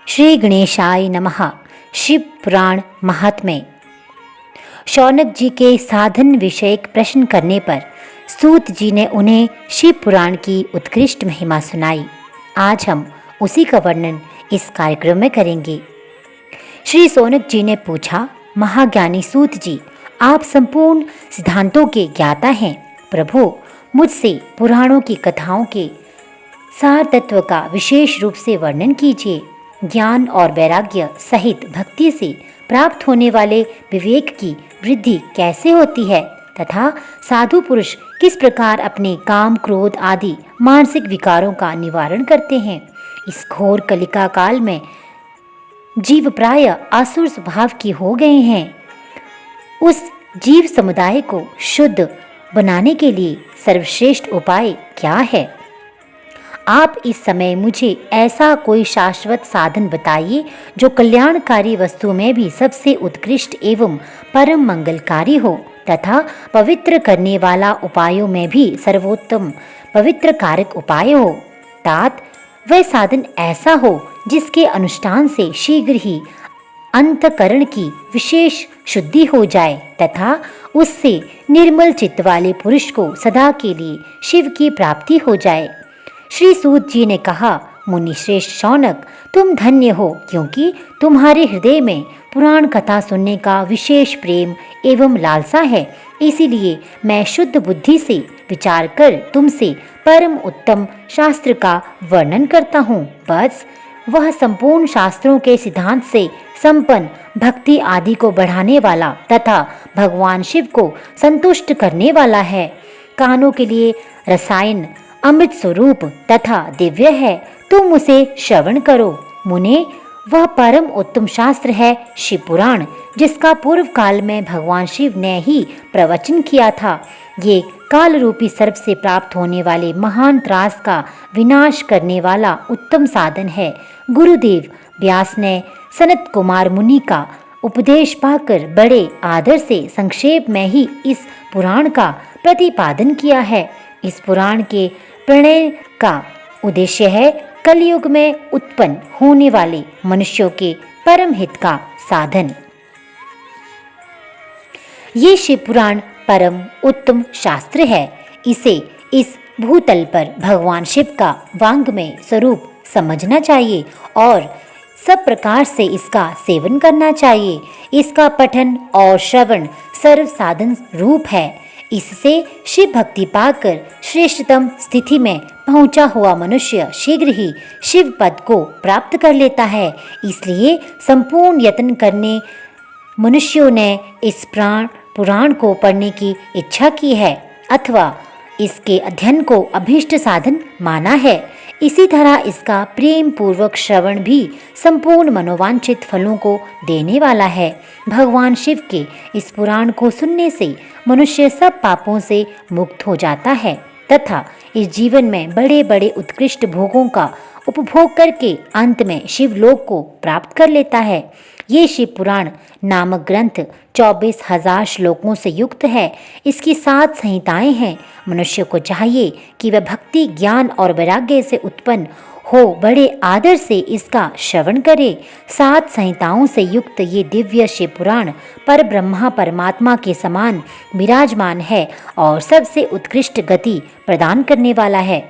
श्री गणेशाय नमः। शिव पुराण महात्म्य। शौनक जी के साधन विषयक प्रश्न करने पर सूत जी ने उन्हें शिव पुराण की उत्कृष्ट महिमा सुनाई। आज हम उसी का वर्णन इस कार्यक्रम में करेंगे। श्री शौनक जी ने पूछा, महाज्ञानी सूत जी, आप संपूर्ण सिद्धांतों के ज्ञाता हैं। प्रभु, मुझसे पुराणों की कथाओं के सार तत्व का विशेष रूप से वर्णन कीजिए। ज्ञान और वैराग्य सहित भक्ति से प्राप्त होने वाले विवेक की वृद्धि कैसे होती है तथा साधु पुरुष किस प्रकार अपने काम, क्रोध आदि मानसिक विकारों का निवारण करते हैं। इस घोर कलिका काल में जीव प्राय आसुर स्वभाव की हो गए हैं। उस जीव समुदाय को शुद्ध बनाने के लिए सर्वश्रेष्ठ उपाय क्या है? आप इस समय मुझे ऐसा कोई शाश्वत साधन बताइए जो कल्याणकारी वस्तु में भी सबसे उत्कृष्ट एवं परम मंगलकारी हो तथा पवित्र करने वाला उपायों में भी सर्वोत्तम पवित्र कारक उपाय हो। तात वह साधन ऐसा हो जिसके अनुष्ठान से शीघ्र ही अंतकरण की विशेष शुद्धि हो जाए तथा उससे निर्मल चित्त वाले पुरुष को सदा के लिए शिव की प्राप्ति हो जाए। श्री सूत जी ने कहा, मुनि श्रेष्ठ शौनक, तुम धन्य हो क्योंकि तुम्हारे हृदय में पुराण कथा सुनने का विशेष प्रेम एवं लालसा है। इसीलिए मैं शुद्ध बुद्धि से विचार कर तुमसे परम उत्तम शास्त्र का वर्णन करता हूँ। बस वह संपूर्ण शास्त्रों के सिद्धांत से संपन्न, भक्ति आदि को बढ़ाने वाला तथा भगवान शिव को संतुष्ट करने वाला है। कानों के लिए रसायन अमृत स्वरूप तथा दिव्य है, तुम उसे श्रवण करो। मुने, वह परम उत्तम शास्त्र है शिव पुराण, जिसका पूर्व काल में भगवान शिव ने ही प्रवचन किया था। ये काल रूपी सर्प से प्राप्त होने वाले महान त्रास का विनाश करने वाला उत्तम साधन है। गुरुदेव व्यास ने सनत कुमार मुनि का उपदेश पाकर बड़े आदर से संक्षेप में ही इस पुराण का प्रतिपादन किया है। इस पुराण के प्रणय का उद्देश्य है कलयुग में उत्पन्न होने वाले मनुष्यों के परम हित का साधन। ये शिव पुराण परम उत्तम शास्त्र है। इसे इस भूतल पर भगवान शिव का वांग्मय स्वरूप समझना चाहिए और सब प्रकार से इसका सेवन करना चाहिए। इसका पठन और श्रवण सर्व साधन रूप है। इससे शिव भक्ति पाकर श्रेष्ठतम स्थिति में पहुंचा हुआ मनुष्य शीघ्र ही शिव पद को प्राप्त कर लेता है। इसलिए संपूर्ण यत्न करने मनुष्यों ने इस पुराण को पढ़ने की इच्छा की है अथवा इसके अध्ययन को अभीष्ट साधन माना है। इसी तरह इसका प्रेम पूर्वक श्रवण भी संपूर्ण मनोवांछित फलों को देने वाला है। भगवान शिव के इस पुराण को सुनने से मनुष्य सब पापों से मुक्त हो जाता है तथा इस जीवन में बड़े बड़े उत्कृष्ट भोगों का उपभोग करके अंत में शिवलोक को प्राप्त कर लेता है। ये शिव पुराण नामक ग्रंथ 24,000 श्लोकों से युक्त है। इसकी 7 संहिताएं हैं। मनुष्य को चाहिए कि वह भक्ति, ज्ञान और वैराग्य से उत्पन्न हो बड़े आदर से इसका श्रवण करे। 7 संहिताओं से युक्त ये दिव्य शिव पुराण पर ब्रह्मा परमात्मा के समान विराजमान है और सबसे उत्कृष्ट गति प्रदान करने वाला है।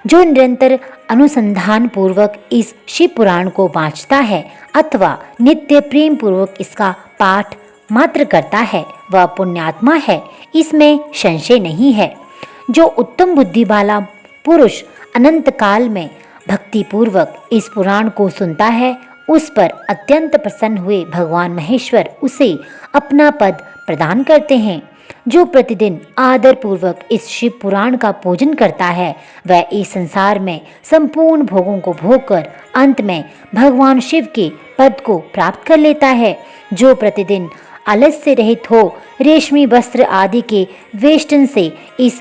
जो निरंतर अनुसंधान पूर्वक इस शिव पुराण को वांचता है अथवा नित्य प्रेम पूर्वक इसका पाठ मात्र करता है, वह पुण्यात्मा है, इसमें संशय नहीं है। जो उत्तम बुद्धि वाला पुरुष अनंत काल में भक्ति पूर्वक इस पुराण को सुनता है, उस पर अत्यंत प्रसन्न हुए भगवान महेश्वर उसे अपना पद प्रदान करते हैं। जो प्रतिदिन आदर पूर्वक इस शिव पुराण का पूजन करता है, वह इस संसार में संपूर्ण भोगों को भोग कर अंत में भगवान शिव के पद को प्राप्त कर लेता है। जो प्रतिदिन आलस्य रहित हो रेशमी वस्त्र आदि के वेष्टन से इस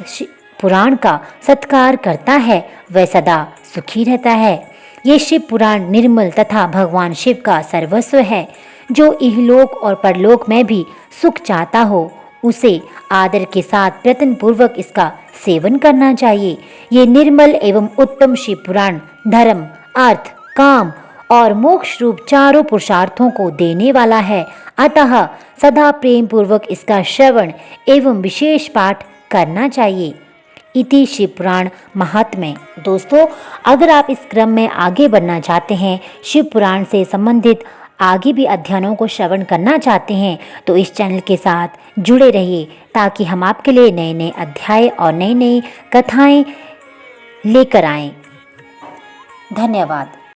पुराण का सत्कार करता है, वह सदा सुखी रहता है। ये शिव पुराण निर्मल तथा भगवान शिव का सर्वस्व है। जो इहलोक और परलोक में भी सुख चाहता हो, उसे आदर के साथ प्रयत्न पूर्वक इसका सेवन करना चाहिए। ये निर्मल एवं उत्तम शिव पुराण धर्म, अर्थ, काम और मोक्ष रूप चारों पुरुषार्थों को देने वाला है। अतः सदा प्रेम पूर्वक इसका श्रवण एवं विशेष पाठ करना चाहिए। इति शिव पुराण महात्म्य। दोस्तों, अगर आप इस क्रम में आगे बढ़ना चाहते हैं, शिव पुराण से संबंधित आगे भी अध्ययनों को श्रवण करना चाहते हैं, तो इस चैनल के साथ जुड़े रहिए ताकि हम आपके लिए नए नए अध्याय और नई नई कथाएं लेकर आएं। धन्यवाद।